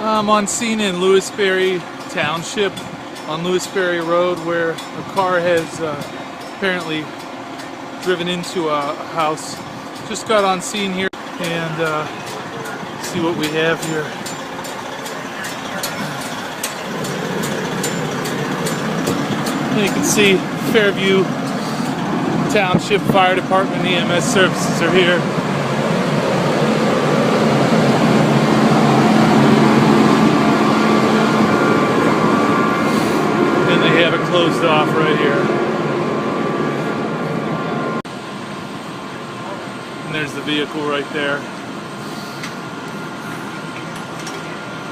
I'm on scene in Lewisberry Township on Lewisberry Road, where a car has apparently driven into a house. Just got on scene here and see what we have here. And you can see Fairview Township Fire Department EMS services are here. And they have it closed off right here. And there's the vehicle right there.